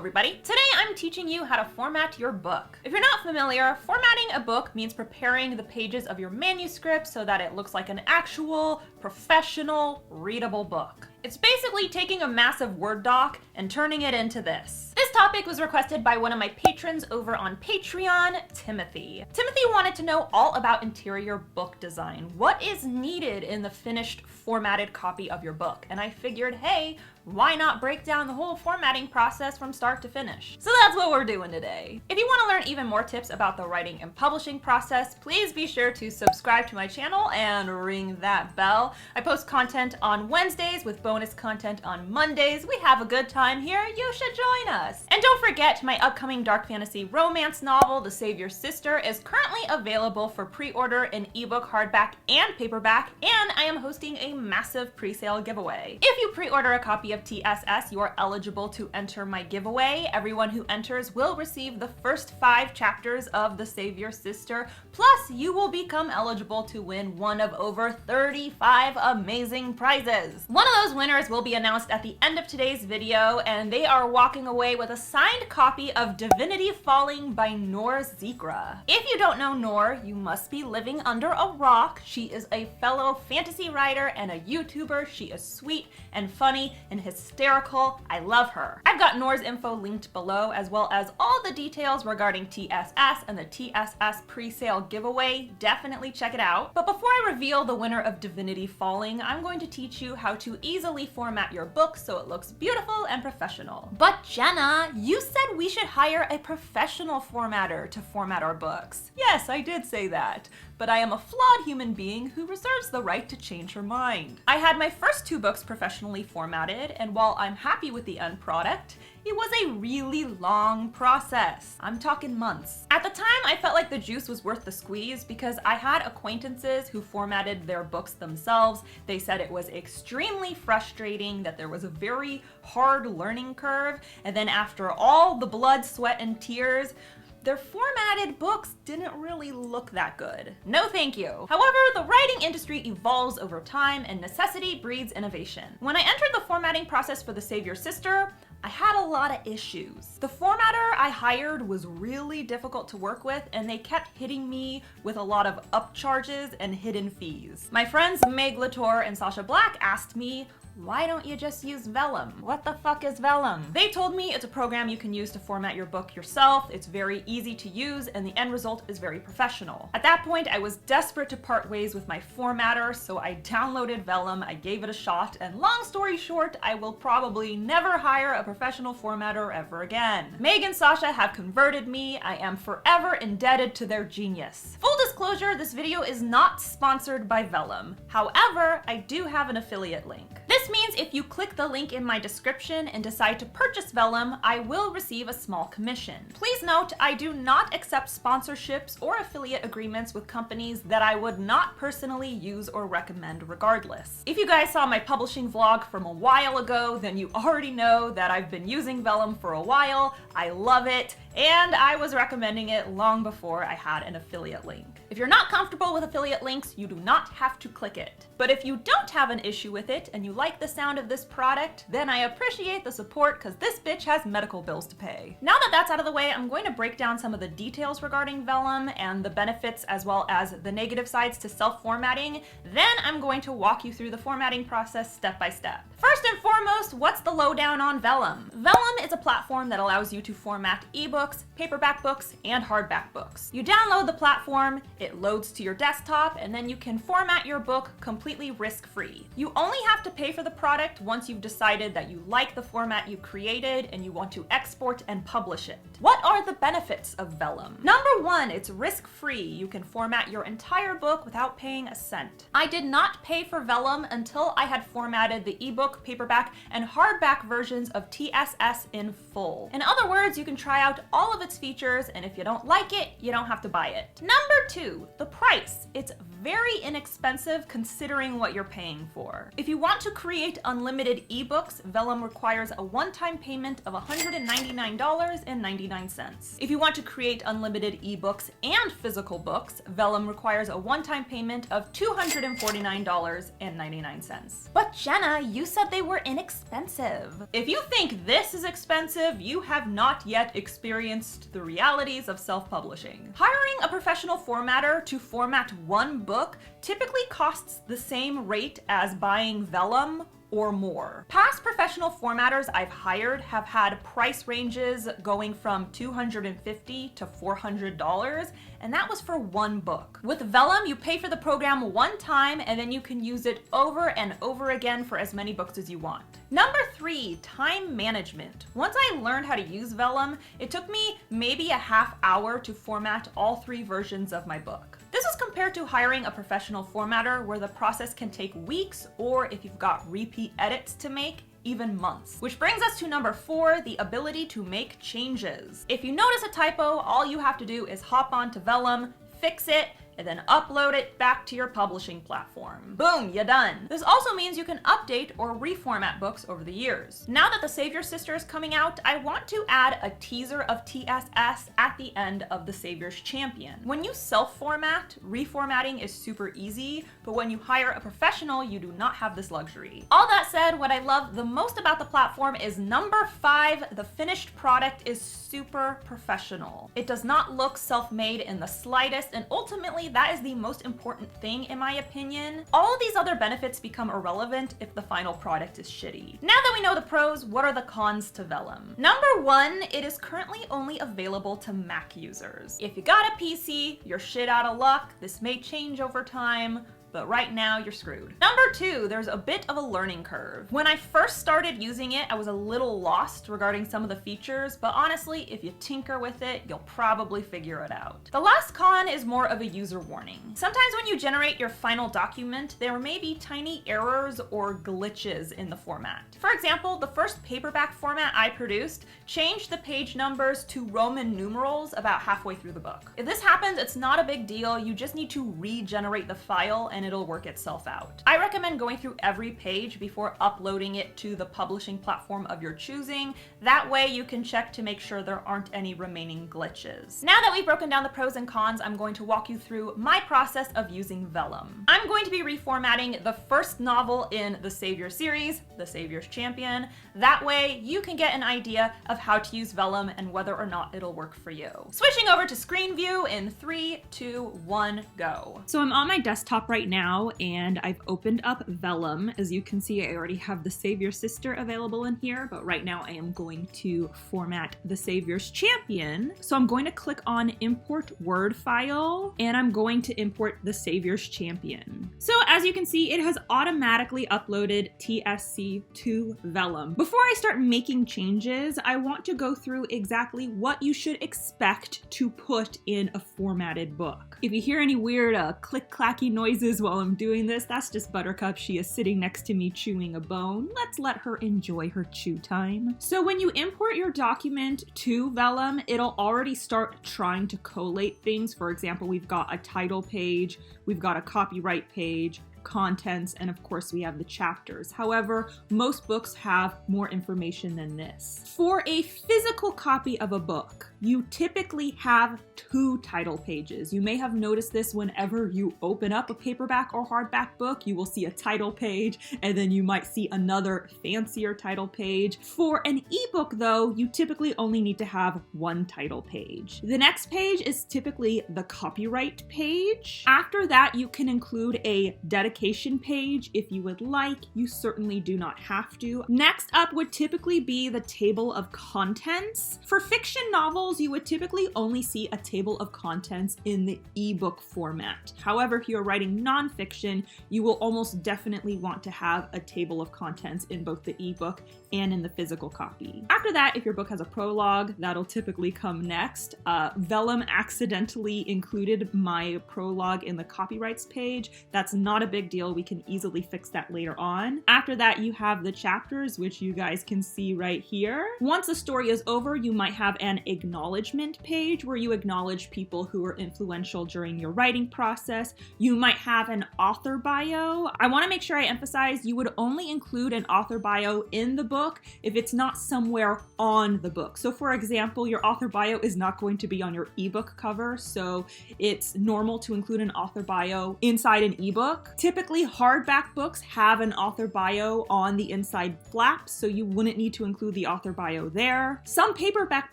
everybody. Today I'm teaching you how to format your book. If you're not familiar, formatting a book means preparing the pages of your manuscript so that it looks like an actual, professional, readable book. It's basically taking a massive Word doc and turning it into this. This topic was requested by one of my patrons over on Patreon, Timothy. Timothy wanted to know all about interior book design. What is needed in the finished formatted copy of your book? And I figured, hey, why not break down the whole formatting process from start to finish? So that's what we're doing today. If you want to learn even more tips about the writing and publishing process, please be sure to subscribe to my channel and ring that bell. I post content on Wednesdays with bonus content on Mondays. We have a good time here. You should join us. And don't forget, my upcoming dark fantasy romance novel, The Savior Sister, is currently available for pre-order in ebook, hardback, and paperback, and I am hosting a massive pre-sale giveaway. If you pre-order a copy of TSS, you are eligible to enter my giveaway. Everyone who enters will receive the first 5 chapters of The Savior Sister, plus you will become eligible to win one of over 35 amazing prizes. One of those winners will be announced at the end of today's video, and they are walking away with a signed copy of Divinity Falling by Noor Zikra. If you don't know Noor, you must be living under a rock. She is a fellow fantasy writer and a YouTuber. She is sweet and funny and hysterical. I love her. I've got Noor's info linked below, as well as all the details regarding TSS and the TSS pre-sale giveaway. Definitely check it out. But before I reveal the winner of Divinity Falling, I'm going to teach you how to easily format your book so it looks beautiful and professional. But Jenna, you said we should hire a professional formatter to format our books. Yes, I did say that, but I am a flawed human being who reserves the right to change her mind. I had my first 2 books professionally formatted, and while I'm happy with the end product, it was a really long process. I'm talking months. At the time, I felt like the juice was worth the squeeze because I had acquaintances who formatted their books themselves. They said it was extremely frustrating, that there was a very hard learning curve, and then after all the blood, sweat, and tears, their formatted books didn't really look that good. No thank you. However, the writing industry evolves over time and necessity breeds innovation. When I entered the formatting process for The Savior Sister, I had a lot of issues. The formatter I hired was really difficult to work with, and they kept hitting me with a lot of upcharges and hidden fees. My friends Meg Latour and Sasha Black asked me, why don't you just use Vellum? What the fuck is Vellum? They told me it's a program you can use to format your book yourself. It's very easy to use, and the end result is very professional. At that point, I was desperate to part ways with my formatter, so I downloaded Vellum, I gave it a shot, and long story short, I will probably never hire a professional formatter ever again. Meg and Sasha have converted me. I am forever indebted to their genius. Full disclosure, this video is not sponsored by Vellum. However, I do have an affiliate link. This means if you click the link in my description and decide to purchase Vellum, I will receive a small commission. Please note, I do not accept sponsorships or affiliate agreements with companies that I would not personally use or recommend regardless. If you guys saw my publishing vlog from a while ago, then you already know that I've been using Vellum for a while. I love it, and I was recommending it long before I had an affiliate link. If you're not comfortable with affiliate links, you do not have to click it. But if you don't have an issue with it and you like the sound of this product, then I appreciate the support because this bitch has medical bills to pay. Now that that's out of the way, I'm going to break down some of the details regarding Vellum and the benefits as well as the negative sides to self-formatting. Then I'm going to walk you through the formatting process step by step. First and foremost, what's the lowdown on Vellum? Vellum is a platform that allows you to format ebooks, paperback books, and hardback books. You download the platform, it loads to your desktop, and then you can format your book completely risk-free. You only have to pay for the product once you've decided that you like the format you created and you want to export and publish it. What are the benefits of Vellum? Number 1, it's risk-free. You can format your entire book without paying a cent. I did not pay for Vellum until I had formatted the ebook, paperback, and hardback versions of TSS in full. In other words, you can try out all of its features, and if you don't like it, you don't have to buy it. Number 2, 2, the price. It's very inexpensive considering what you're paying for. If you want to create unlimited ebooks, Vellum requires a one-time payment of $199.99. If you want to create unlimited ebooks and physical books, Vellum requires a one-time payment of $249.99. But Jenna, you said they were inexpensive. If you think this is expensive, you have not yet experienced the realities of self-publishing. Hiring a professional formatter to format one book typically costs the same rate as buying Vellum or more. Past professional formatters I've hired have had price ranges going from $250 to $400, and that was for one book. With Vellum, you pay for the program one time and then you can use it over and over again for as many books as you want. Number 3, time management. Once I learned how to use Vellum, it took me maybe a half hour to format all 3 versions of my book. This is compared to hiring a professional formatter where the process can take weeks, or if you've got repeat edits to make, even months. Which brings us to number 4, the ability to make changes. If you notice a typo, all you have to do is hop onto Vellum, fix it, and then upload it back to your publishing platform. Boom, you're done. This also means you can update or reformat books over the years. Now that The Savior Sister is coming out, I want to add a teaser of TSS at the end of The Savior's Champion. When you self-format, reformatting is super easy, but when you hire a professional, you do not have this luxury. All that said, what I love the most about the platform is number 5, the finished product is super professional. It does not look self-made in the slightest, and ultimately that is the most important thing in my opinion. All of these other benefits become irrelevant if the final product is shitty. Now that we know the pros, what are the cons to Vellum? Number 1, it is currently only available to Mac users. If you got a PC, you're shit out of luck. This may change over time, but right now you're screwed. Number 2, there's a bit of a learning curve. When I first started using it, I was a little lost regarding some of the features, but honestly, if you tinker with it, you'll probably figure it out. The last con is more of a user warning. Sometimes when you generate your final document, there may be tiny errors or glitches in the format. For example, the first paperback format I produced changed the page numbers to Roman numerals about halfway through the book. If this happens, it's not a big deal. You just need to regenerate the file and it'll work itself out. I recommend going through every page before uploading it to the publishing platform of your choosing. That way you can check to make sure there aren't any remaining glitches. Now that we've broken down the pros and cons, I'm going to walk you through my process of using Vellum. I'm going to be reformatting the first novel in the Savior series, The Savior's Champion. That way you can get an idea of how to use Vellum and whether or not it'll work for you. Switching over to screen view in 3, 2, 1, go. So I'm on my desktop right now and I've opened up Vellum. As you can see, I already have The Savior Sister available in here, but right now I am going to format The Savior's Champion. So I'm going to click on Import Word File and I'm going to import The Savior's Champion. So as you can see, it has automatically uploaded TSC to Vellum. Before I start making changes, I want to go through exactly what you should expect to put in a formatted book. If you hear any weird click-clacky noises while I'm doing this, that's just Buttercup. She is sitting next to me chewing a bone. Let's let her enjoy her chew time. So when you import your document to Vellum, it'll already start trying to collate things. For example, we've got a title page, we've got a copyright page, contents, and of course we have the chapters. However, most books have more information than this. For a physical copy of a book, you typically have 2 title pages. You may have noticed this whenever you open up a paperback or hardback book, you will see a title page and then you might see another fancier title page. For an ebook though, you typically only need to have 1 title page. The next page is typically the copyright page. After that, you can include a dedication page if you would like. You certainly do not have to. Next up would typically be the table of contents. For fiction novels, you would typically only see a table of contents in the ebook format. However, if you're writing nonfiction, you will almost definitely want to have a table of contents in both the ebook and in the physical copy. After that, if your book has a prologue, that'll typically come next. Vellum accidentally included my prologue in the copyrights page. That's not a big big deal. We can easily fix that later on. After that, you have the chapters, which you guys can see right here. Once the story is over, you might have an acknowledgement page where you acknowledge people who were influential during your writing process. You might have an author bio. I want to make sure I emphasize you would only include an author bio in the book if it's not somewhere on the book. So for example, your author bio is not going to be on your ebook cover, so it's normal to include an author bio inside an ebook. Typically, hardback books have an author bio on the inside flap, so you wouldn't need to include the author bio there. Some paperback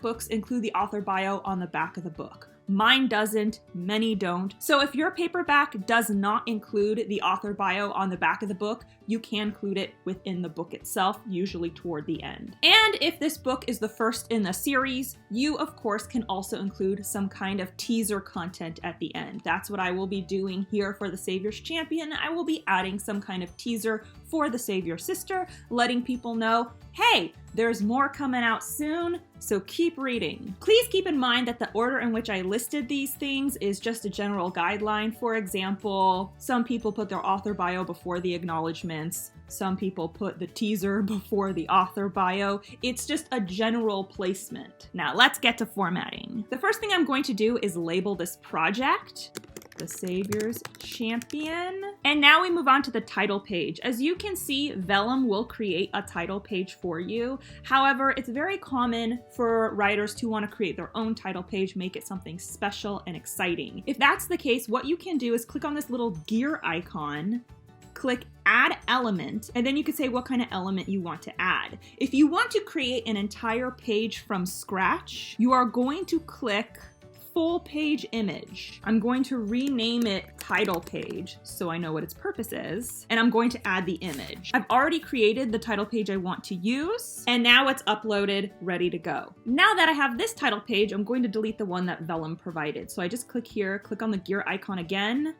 books include the author bio on the back of the book. Mine doesn't, many don't. So if your paperback does not include the author bio on the back of the book, you can include it within the book itself, usually toward the end. And if this book is the first in the series, you of course can also include some kind of teaser content at the end. That's what I will be doing here for the Savior's Champion. I will be adding some kind of teaser for the Savior's Sister, letting people know, hey, there's more coming out soon, so keep reading. Please keep in mind that the order in which I listed these things is just a general guideline. For example, some people put their author bio before the acknowledgements. Some people put the teaser before the author bio. It's just a general placement. Now let's get to formatting. The first thing I'm going to do is label this project the Savior's Champion. And now we move on to the title page. As you can see, Vellum will create a title page for you. However, it's very common for writers to want to create their own title page, make it something special and exciting. If that's the case, what you can do is click on this little gear icon, click Add Element, and then you can say what kind of element you want to add. If you want to create an entire page from scratch, you are going to click Full Page Image. I'm going to rename it Title Page so I know what its purpose is, and I'm going to add the image. I've already created the title page I want to use, and now it's uploaded, ready to go. Now that I have this title page, I'm going to delete the one that Vellum provided. So I just click here, click on the gear icon again,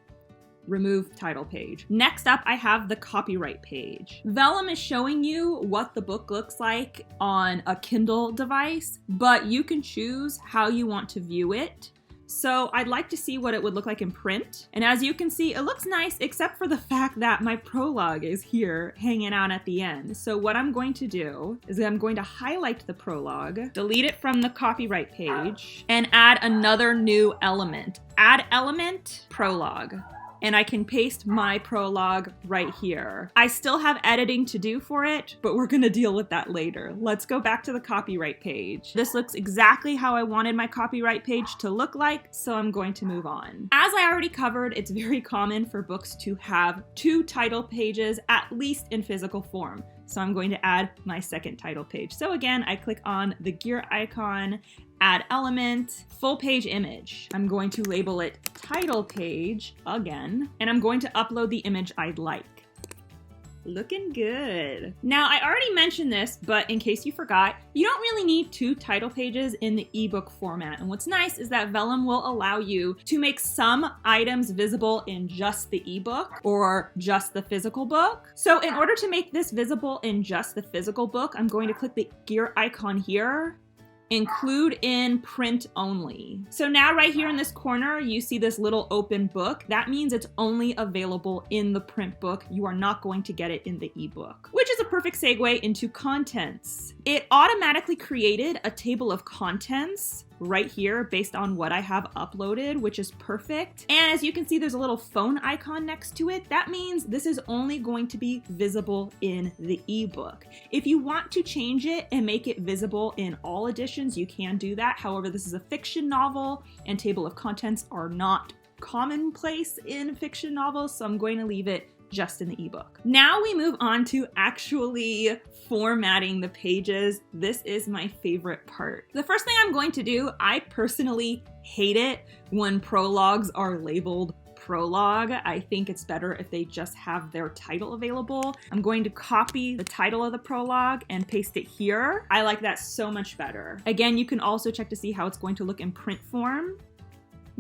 remove title page. Next up, I have the copyright page. Vellum is showing you what the book looks like on a Kindle device, but you can choose how you want to view it. So I'd like to see what it would look like in print. And as you can see, it looks nice, except for the fact that my prologue is here hanging out at the end. So what I'm going to do is I'm going to highlight the prologue, delete it from the copyright page, and add another new element. Add element, prologue. And I can paste my prologue right here. I still have editing to do for it, but we're gonna deal with that later. Let's go back to the copyright page. This looks exactly how I wanted my copyright page to look like, so I'm going to move on. As I already covered, it's very common for books to have 2 title pages, at least in physical form. So I'm going to add my second title page. So again, I click on the gear icon, add element, full page image. I'm going to label it title page again, and I'm going to upload the image I'd like. Looking good. Now, I already mentioned this, but in case you forgot, you don't really need 2 title pages in the ebook format. And what's nice is that Vellum will allow you to make some items visible in just the ebook or just the physical book. So in order to make this visible in just the physical book, I'm going to click the gear icon here, include in print only. So now right here in this corner, you see this little open book. That means it's only available in the print book. You are not going to get it in the ebook, which is a perfect segue into contents. It automatically created a table of contents right here based on what I have uploaded, which is perfect. And as you can see, there's a little phone icon next to it. That means this is only going to be visible in the ebook. If you want to change it and make it visible in all editions, you can do that. However, this is a fiction novel and table of contents are not commonplace in fiction novels, so I'm going to leave it just in the ebook. Now we move on to actually formatting the pages. This is my favorite part. The first thing I'm going to do, I personally hate it when prologues are labeled prologue. I think it's better if they just have their title available. I'm going to copy the title of the prologue and paste it here. I like that so much better. Again, you can also check to see how it's going to look in print form.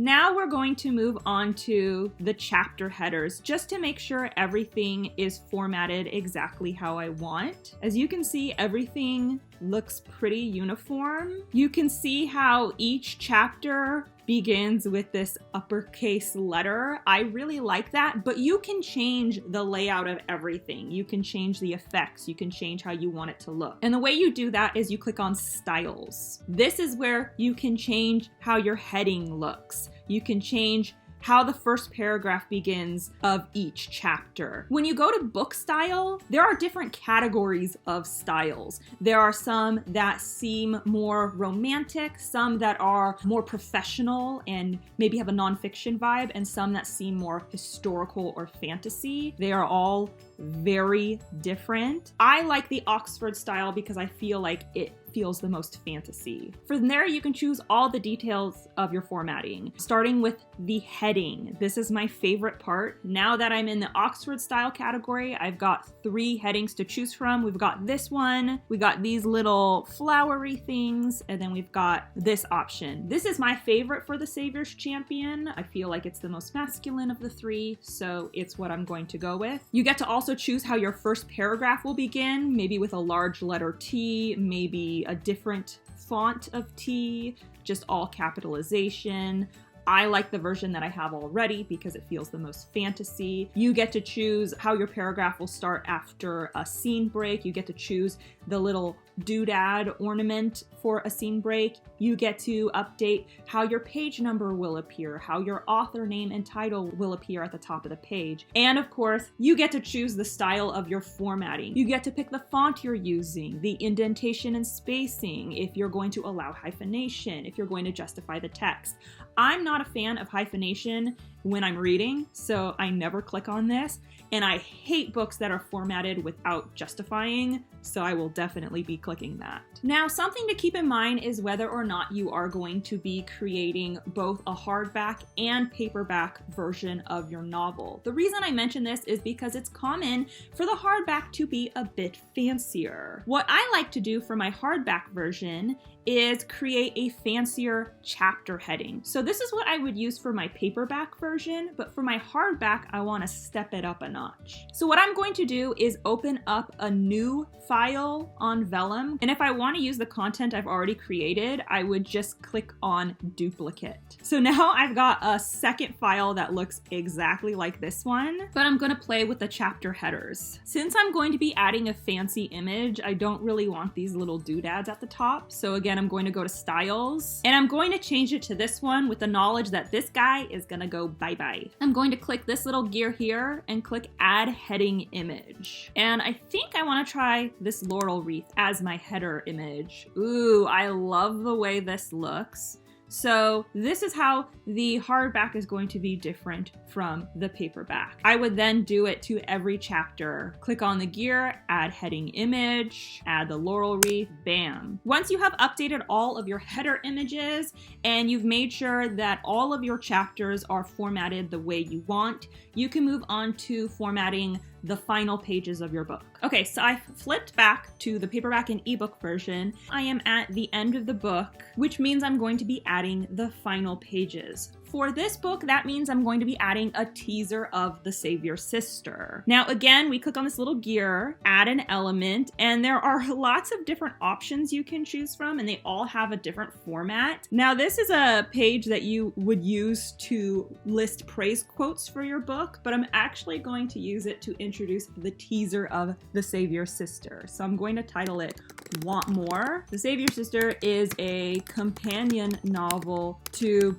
Now we're going to move on to the chapter headers just to make sure everything is formatted exactly how I want. As you can see, everything looks pretty uniform. You can see how each chapter begins with this uppercase letter. I really like that, but you can change the layout of everything. You can change the effects. You can change how you want it to look. And the way you do that is you click on styles. This is where you can change how your heading looks. You can change how the first paragraph begins of each chapter. When you go to book style, there are different categories of styles. There are some that seem more romantic, some that are more professional and maybe have a nonfiction vibe, and some that seem more historical or fantasy. They are all very different. I like the Oxford style because I feel like it feels the most fantasy. From there, you can choose all the details of your formatting, starting with the heading. This is my favorite part. Now that I'm in the Oxford style category, I've got 3 headings to choose from. We've got this one, we got these little flowery things, and then we've got this option. This is my favorite for the Savior's Champion. I feel like it's the most masculine of the 3, so it's what I'm going to go with. You get to also choose how your first paragraph will begin, maybe with a large letter T, maybe a different font of T, just all capitalization. I like the version that I have already because it feels the most fantasy. You get to choose how your paragraph will start after a scene break. You get to choose the little doodad ornament for a scene break. You get to update how your page number will appear, how your author name and title will appear at the top of the page. And of course, you get to choose the style of your formatting. You get to pick the font you're using, the indentation and spacing, if you're going to allow hyphenation, if you're going to justify the text. I'm not a fan of hyphenation when I'm reading, so I never click on this. And I hate books that are formatted without justifying, so I will definitely be clicking that. Now, something to keep in mind is whether or not you are going to be creating both a hardback and paperback version of your novel. The reason I mention this is because it's common for the hardback to be a bit fancier. What I like to do for my hardback version is create a fancier chapter heading. So this is what I would use for my paperback version, but for my hardback, I want to step it up a notch. So what I'm going to do is open up a new file on Vellum, and if I want to use the content I've already created, I would just click on duplicate. So now I've got a second file that looks exactly like this one, but I'm going to play with the chapter headers. Since I'm going to be adding a fancy image, I don't really want these little doodads at the top. So again, I'm going to go to styles, and I'm going to change it to this one with the knowledge that this guy is going to go bye-bye. I'm going to click this little gear here and click add heading image. And I think I want to try this laurel wreath as my header image. Ooh, I love the way this looks. So this is how the hardback is going to be different from the paperback. I would then do it to every chapter. Click on the gear, add heading image, add the laurel wreath, bam. Once you have updated all of your header images and you've made sure that all of your chapters are formatted the way you want, you can move on to formatting the final pages of your book. Okay, so I flipped back to the paperback and ebook version. I am at the end of the book, which means I'm going to be adding the final pages. For this book, that means I'm going to be adding a teaser of the Savior's Sister. Now, again, we click on this little gear, add an element, and there are lots of different options you can choose from, and they all have a different format. Now, this is a page that you would use to list praise quotes for your book, but I'm actually going to use it to introduce the teaser of the Savior's Sister. So I'm going to title it Want More. The Savior's Sister is a companion novel to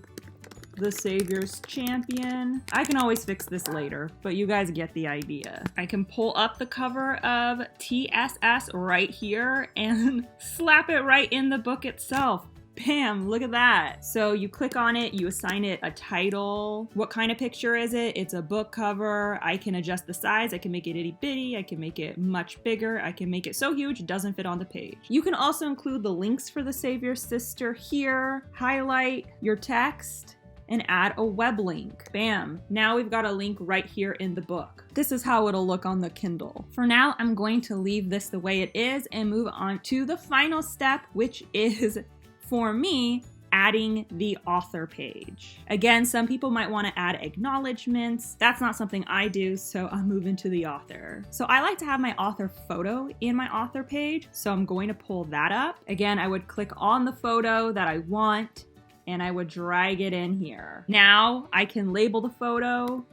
The Savior's Champion. I can always fix this later, but you guys get the idea. I can pull up the cover of TSS right here and slap it right in the book itself. Bam, look at that. So you click on it, you assign it a title. What kind of picture is it? It's a book cover. I can adjust the size. I can make it itty bitty. I can make it much bigger. I can make it so huge it doesn't fit on the page. You can also include the links for the Savior's Sister here, highlight your text, and add a web link. Bam, now we've got a link right here in the book. This is how it'll look on the Kindle. For now, I'm going to leave this the way it is and move on to the final step, which is, for me, adding the author page. Again, some people might want to add acknowledgements. That's not something I do, so I'll move into the author. So I like to have my author photo in my author page, so I'm going to pull that up. Again, I would click on the photo that I want, and I would drag it in here. Now I can label the photo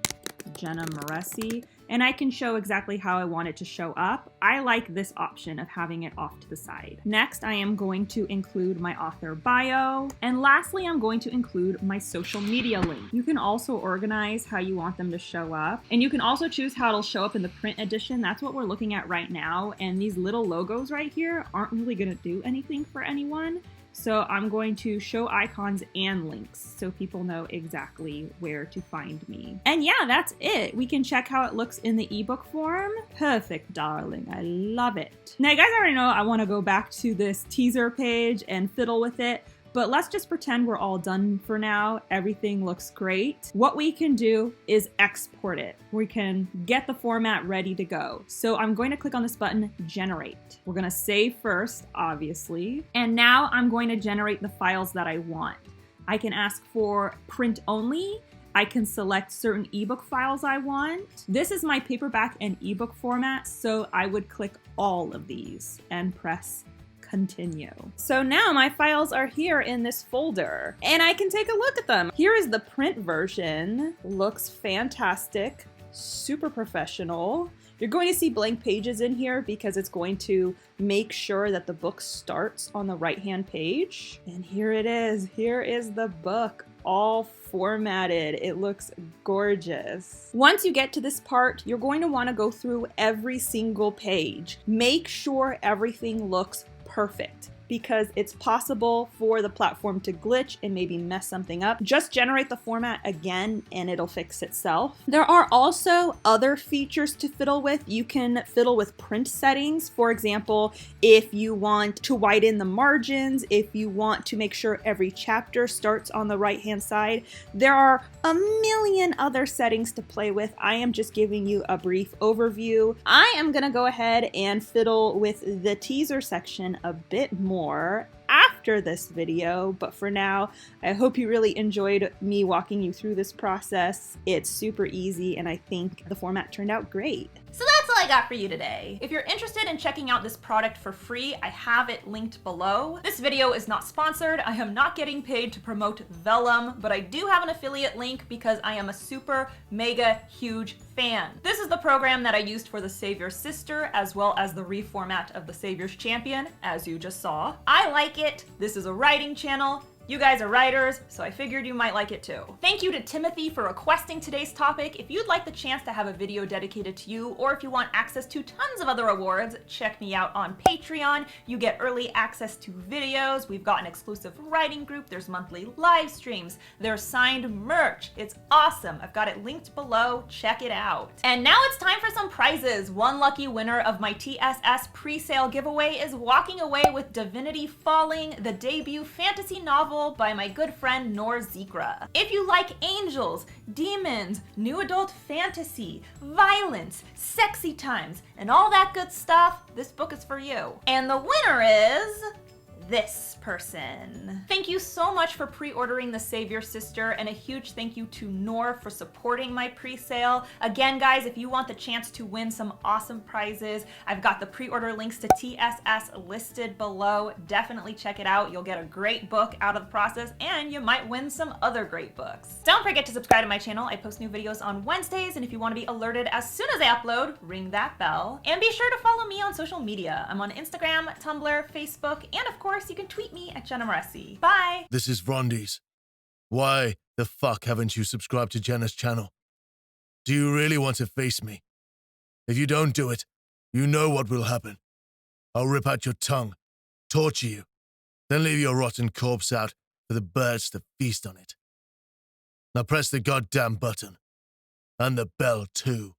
Jenna Moreci, and I can show exactly how I want it to show up. I like this option of having it off to the side. Next, I am going to include my author bio. And lastly, I'm going to include my social media link. You can also organize how you want them to show up. And you can also choose how it'll show up in the print edition. That's what we're looking at right now. And these little logos right here aren't really gonna do anything for anyone. So I'm going to show icons and links so people know exactly where to find me. And yeah, that's it. We can check how it looks in the ebook form. Perfect, darling. I love it. Now, you guys already know I want to go back to this teaser page and fiddle with it. But let's just pretend we're all done for now. Everything looks great. What we can do is export it. We can get the format ready to go. So I'm going to click on this button, generate. We're gonna save first, obviously. And now I'm going to generate the files that I want. I can ask for print only. I can select certain ebook files I want. This is my paperback and ebook format, so I would click all of these and press continue. So now my files are here in this folder and I can take a look at them. Here is the print version. Looks fantastic, super professional. You're going to see blank pages in here because it's going to make sure that the book starts on the right-hand page. And here it is. Here is the book, all formatted. It looks gorgeous. Once you get to this part, you're going to want to go through every single page. Make sure everything looks perfect, because it's possible for the platform to glitch and maybe mess something up. Just generate the format again and it'll fix itself. There are also other features to fiddle with. You can fiddle with print settings. For example, if you want to widen the margins, if you want to make sure every chapter starts on the right-hand side, there are a million other settings to play with. I am just giving you a brief overview. I am gonna go ahead and fiddle with the teaser section a bit more after this video, but for now, I hope you really enjoyed me walking you through this process. It's super easy, and I think the format turned out great. So that's all I got for you today. If you're interested in checking out this product for free, I have it linked below. This video is not sponsored. I am not getting paid to promote Vellum, but I do have an affiliate link because I am a super mega huge fan. This is the program that I used for The Savior's Sister, as well as the reformat of The Savior's Champion, as you just saw. I like it. This is a writing channel. You guys are writers, so I figured you might like it too. Thank you to Timothy for requesting today's topic. If you'd like the chance to have a video dedicated to you, or if you want access to tons of other awards, check me out on Patreon. You get early access to videos. We've got an exclusive writing group. There's monthly live streams. There's signed merch. It's awesome. I've got it linked below. Check it out. And now it's time for some prizes. One lucky winner of my TSS pre-sale giveaway is walking away with Divinity Falling, the debut fantasy novel by my good friend Nor Zikra. If you like angels, demons, new adult fantasy, violence, sexy times, and all that good stuff, this book is for you. And the winner is this person. Thank you so much for pre-ordering The Savior's Sister, and a huge thank you to Nor for supporting my pre-sale. Again, guys, if you want the chance to win some awesome prizes, I've got the pre-order links to TSS listed below. Definitely check it out. You'll get a great book out of the process, and you might win some other great books. Don't forget to subscribe to my channel. I post new videos on Wednesdays, and if you want to be alerted as soon as I upload, ring that bell. And be sure to follow me on social media. I'm on Instagram, Tumblr, Facebook, and of course, you can tweet me at Jenna Moreci. Bye! This is Rondies. Why the fuck haven't you subscribed to Jenna's channel? Do you really want to face me? If you don't do it, you know what will happen. I'll rip out your tongue, torture you, then leave your rotten corpse out for the birds to feast on it. Now press the goddamn button. And the bell too.